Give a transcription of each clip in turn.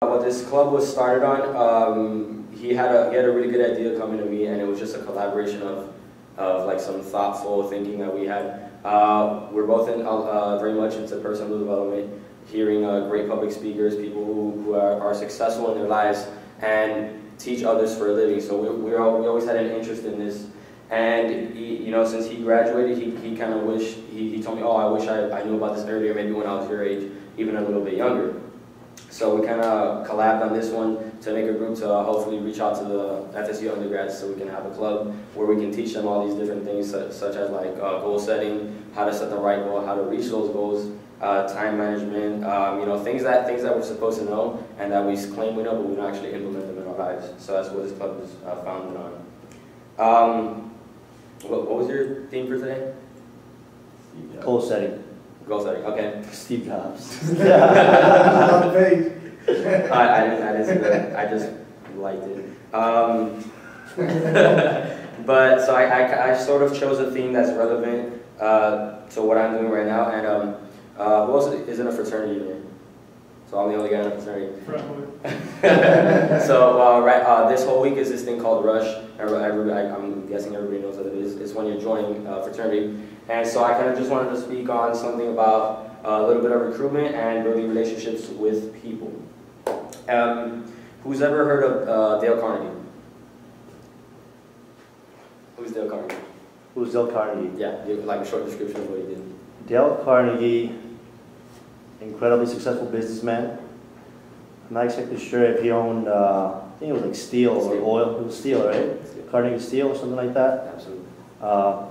What this club was started on, he had a really good idea coming to me, and it was just a collaboration of like some thoughtful thinking that we had. We're both very much into personal development, hearing great public speakers, people who are successful in their lives and teach others for a living. So we always had an interest in this. And you know, since he graduated, he kind of wished, he told me, oh, I wish I knew about this earlier, maybe when I was your age, even a little bit younger. So we kind of collabed on this one to make a group to hopefully reach out to the FSU undergrads so we can have a club where we can teach them all these different things such as like goal setting, how to set the right goal, how to reach those goals, time management, you know, things that we're supposed to know and that we claim we know, but we don't actually implement them in our lives. So that's what this club is founded on. What was your theme for today? Goal setting. Goal setting, okay. Steve Jobs. On the page. I didn't see that. I just liked it. But so I sort of chose a theme that's relevant to what I'm doing right now. And who else is in a fraternity here? So I'm the only guy in a fraternity. So this whole week is this thing called Rush. I'm guessing everybody knows what it is. It's when you're joining a fraternity. And so I kind of just wanted to speak on something about a little bit of recruitment and building relationships with people. Who's ever heard of Dale Carnegie? Who's Dale Carnegie? Who's Dale Carnegie? Yeah, like a short description of what he did. Dale Carnegie, incredibly successful businessman. I'm not exactly sure if he owned, I think it was like steel or oil. It was steel, right? Carnegie Steel or something like that? Absolutely.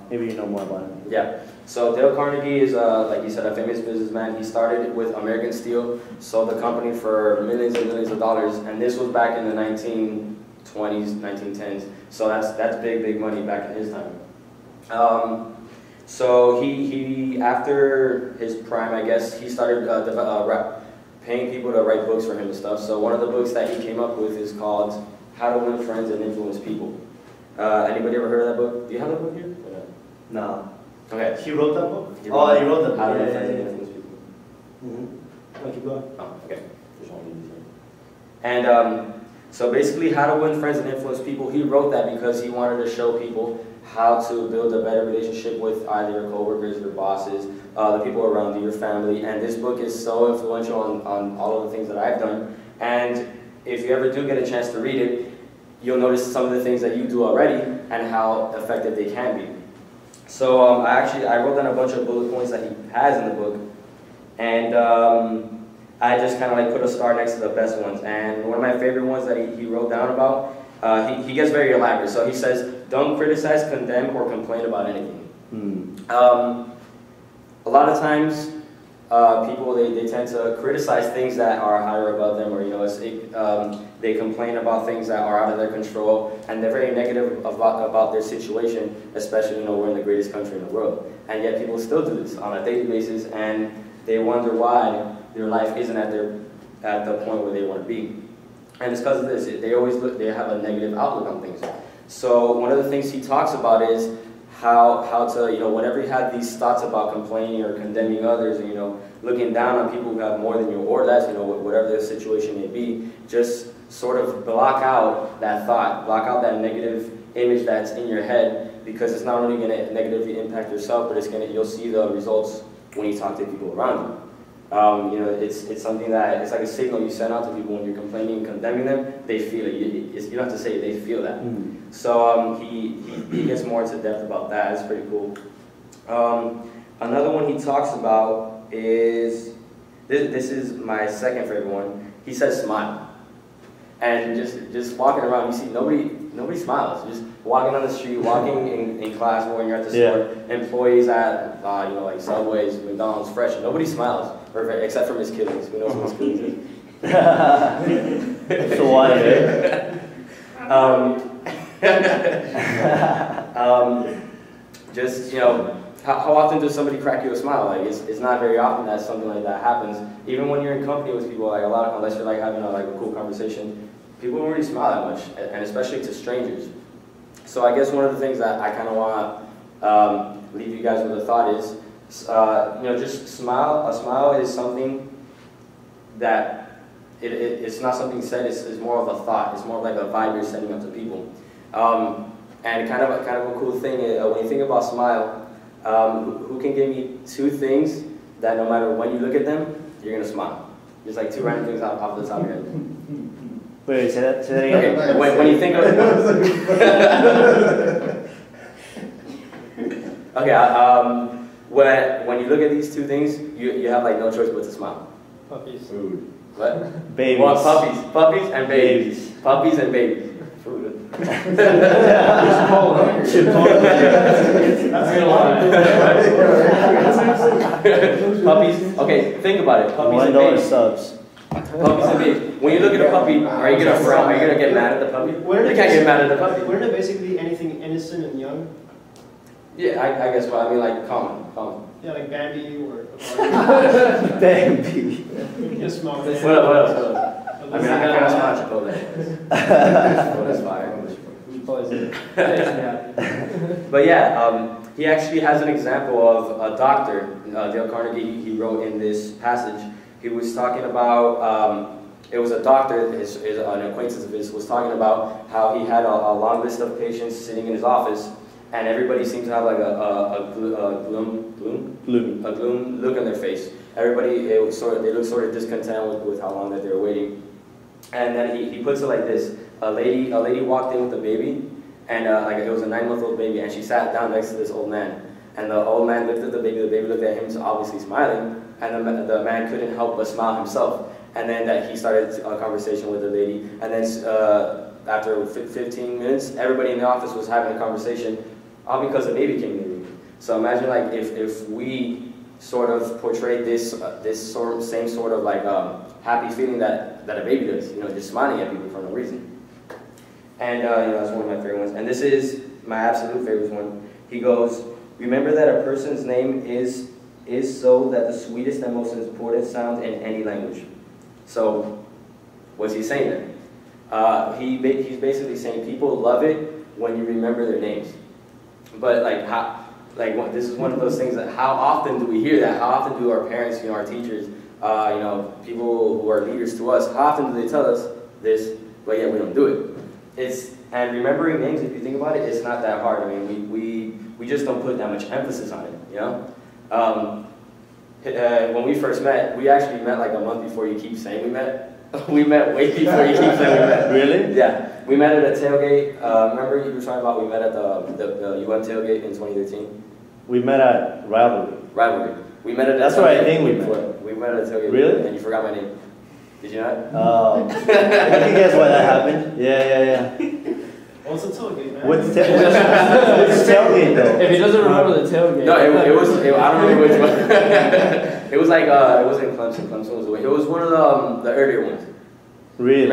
Maybe you know more about it. Yeah. So Dale Carnegie is, like you said, a famous businessman. He started with American Steel, sold the company for millions and millions of dollars, and this was back in the 1920s, 1910s. So that's big money back in his time. So he after his prime, I guess, he started paying people to write books for him and stuff. So one of the books that he came up with is called How to Win Friends and Influence People. Anybody ever heard of that book? Do you have that book here? No. Okay. He wrote that book? He wrote that book. How to Win Friends and Influence People. Mm-hmm. Keep going. Oh, okay. There's one easier. And so basically, How to Win Friends and Influence People, he wrote that because he wanted to show people how to build a better relationship with either your coworkers, your bosses, the people around you, your family. And this book is so influential on all of the things that I've done. And if you ever do get a chance to read it, you'll notice some of the things that you do already and how effective they can be. So I wrote down a bunch of bullet points that he has in the book, and I just kind of like put a star next to the best ones. And one of my favorite ones that he wrote down about, he gets very elaborate. So he says, don't criticize, condemn, or complain about anything. A lot of times, people they tend to criticize things that are higher above them, or you know, they complain about things that are out of their control, and they're very negative about their situation. Especially, you know, we're in the greatest country in the world, and yet people still do this on a daily basis, and they wonder why their life isn't at the point where they want to be. And it's because of this. They have a negative outlook on things. So one of the things he talks about is how to, you know, whenever you have these thoughts about complaining or condemning others, or, you know, looking down on people who have more than you or less, you know, whatever the situation may be, just sort of block out that thought, block out that negative image that's in your head, because it's not only going to negatively impact yourself, but you'll see the results when you talk to people around you. You know, it's something that, it's like a signal you send out to people when you're complaining and condemning them. They feel it. You don't have to say it, they feel that. So he gets more into depth about that. It's pretty cool. Another one he talks about is, this is my second favorite one. He says smile. And just walking around, you see nobody smiles. Just walking on the street, walking in class, when you're at the store, employees at you know, like Subways, McDonald's, Fresh, nobody smiles, except for Miss Killings. Who knows who Miss Killings is? So why, right? Just, you know, how often does somebody crack you a smile? Like, it's not very often that something like that happens. Even when you're in company with people, like unless you're like having a cool conversation, people don't really smile that much, and especially to strangers. So I guess one of the things that I kind of want to leave you guys with a thought is, you know, just smile. A smile is something that it's not something said. It's more of a thought. It's more like a vibe you're sending up to people. And kind of a cool thing is, when you think about smile, who can give me 2 things that no matter when you look at them, you're gonna smile? Just like 2 random things off the top of your head. Wait, say that again. Okay, when you think of okay, when you look at these 2 things, you have like no choice but to smile. Puppies. Food. What? Babies. Well, puppies and babies. Puppies and babies. Food. Puppies. Okay, think about it. Puppies and $1 babies. subs. Puppies and babies. When you look at a puppy, are you gonna frown? Are you gonna get mad at the puppy? You can't get mad at the puppy. Wouldn't it basically anything innocent and young? Yeah, I guess. Well, I mean, like common. Yeah, like Bambi or. Bambi. Just small. What else? I mean, I can't smell Chipotle. Well, that's fire. But yeah, he actually has an example of a doctor, Dale Carnegie. He wrote in this passage. He was talking about. It was a doctor. An acquaintance of his was talking about how he had a long list of patients sitting in his office, and everybody seemed to have like a gloom look on their face. Everybody, they looked sort of discontent with how long that they were waiting. And then he puts it like this: a lady walked in with a baby, and like it was a 9-month-old baby, and she sat down next to this old man. And the old man looked at the baby looked at him, so obviously smiling, and the man couldn't help but smile himself. And then he started a conversation with the lady, and then after 15 minutes, everybody in the office was having a conversation, all because the baby came in the room. So imagine like if we sort of portrayed this same sort of like happy feeling that a baby does, just smiling at people for no reason. And that's one of my favorite ones. And this is my absolute favorite one. He goes, "Remember that a person's name is so that the sweetest and most important sound in any language." So, what's he saying there? He's basically saying people love it when you remember their names. But this is one of those things that how often do we hear that? How often do our parents, our teachers, people who are leaders to us, how often do they tell us this, but yet we don't do it? And remembering names, if you think about it, it's not that hard. I mean, we just don't put that much emphasis on it, when we first met, we actually met like a month before you keep saying we met. We met way before you keep saying we met. Really? Yeah. We met at a tailgate. Remember you were talking about we met at the UM tailgate in 2013? We met at Rivalry. We met at a That's tailgate. where I think we met. We met at a tailgate. Really? And you forgot my name. Did you not? I can guess why that happened. Yeah. Well, it's a tailgate, man. What's tailgate though? If he doesn't remember the tailgate. No, it was. I don't remember which one. It was like it wasn't Clemson. Clemson was away. It was one of the earlier ones. Really?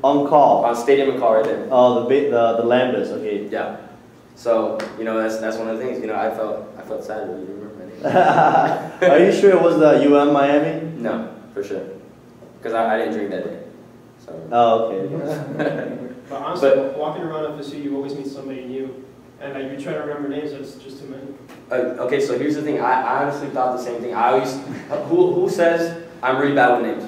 On call. On Stadium and Call right there. Oh, the Lambdas. Okay. Yeah. So that's one of the things. I felt sad when you didn't remember my name. Are you sure it was the UM Miami? No, for sure. Because I didn't drink that day. So. Oh, okay. But honestly, walking around FSU, you always meet somebody new, and like you try to remember names, that's just too many. Okay, so here's the thing. I honestly thought the same thing. I always who says I'm really bad with names?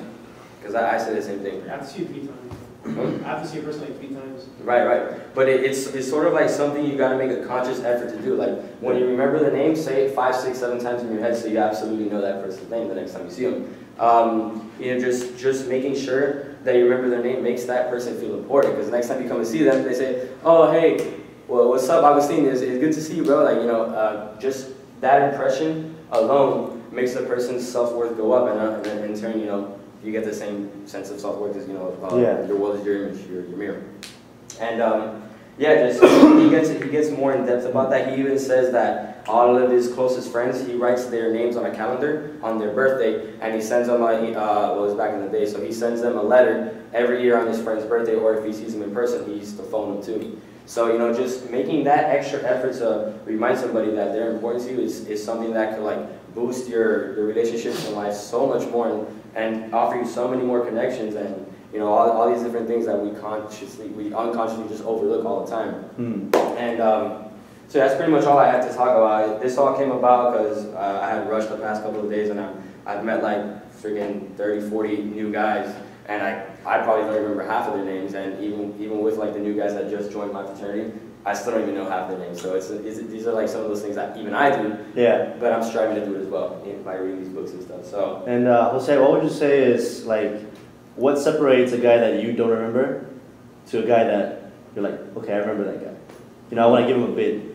Because I say the same thing. I have to see you 3 times. I have to see a person like 3 times. Right. But it's sort of like something you got to make a conscious effort to do. Like when you remember the name, say it 5, 6, 7 times in your head, so you absolutely know that person's name the next time you see them. Just making sure that you remember their name makes that person feel important. Because the next time you come to see them, they say, "Oh, hey, well, what's up, Agustin? It's good to see you, bro." Like just that impression alone makes the person's self-worth go up, and then in turn, you get the same sense of self-worth as your world is your image, your mirror. And just he gets more in depth about that. He even says that all of his closest friends, he writes their names on a calendar on their birthday, and he sends them it was back in the day, so he sends them a letter every year on his friend's birthday, or if he sees them in person, he used to phone them too. So just making that extra effort to remind somebody that they're important to you is something that could like boost your relationships in life so much more and offer you so many more connections and all these different things that we unconsciously just overlook all the time. And so that's pretty much all I had to talk about. This all came about because I had rushed the past couple of days, and I've met like freaking 30, 40 new guys, and I probably don't remember half of their names, and even with like the new guys that just joined my fraternity, I still don't even know half their names. So these are like some of those things that even I do. Yeah. But I'm striving to do it as well by reading these books and stuff. So. And Jose, what would you say is like, what separates a guy that you don't remember to a guy that you're like, okay, I remember that guy. You know, I want to give him a bid.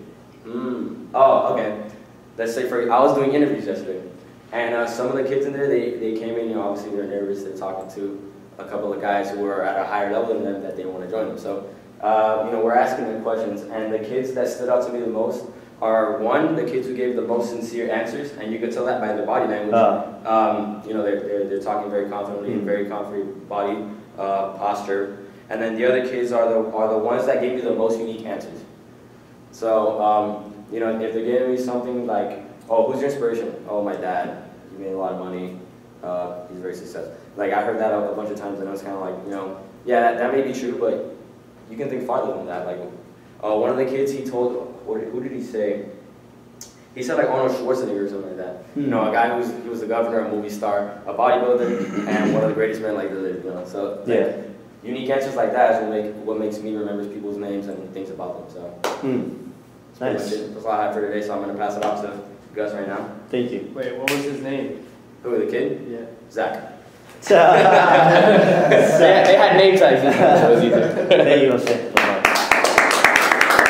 Oh, okay. Let's say I was doing interviews yesterday, and some of the kids in there, they came in, you know, obviously they're nervous, they're talking to a couple of guys who are at a higher level than them that they want to join them. So, you know, we're asking them questions, and the kids that stood out to me the most are, one, the kids who gave the most sincere answers, and you could tell that by their body language. You know, they're talking very confidently, very confident body posture. And then the other kids are the ones that gave you the most unique answers. So, you know, if they're giving me something like, oh, who's your inspiration? Oh, my dad. He made a lot of money. He's very successful. Like, I heard that a bunch of times, and I was kind of like, you know, yeah, that may be true, but you can think farther than that. Like, one of the kids, he told, who did he say? He said like Arnold Schwarzenegger or something like that. You know, a guy he was a governor, a movie star, a bodybuilder, and one of the greatest men like to live. You know, so like, unique answers like that is what makes me remember people's names and things about them. So. Nice. That's all I have for today, so I'm going to pass it off to Gus right now. Thank you. Wait, what was his name? Who, the kid? Yeah. Zach. They had name tags, so it was easier. Thank you, Jose.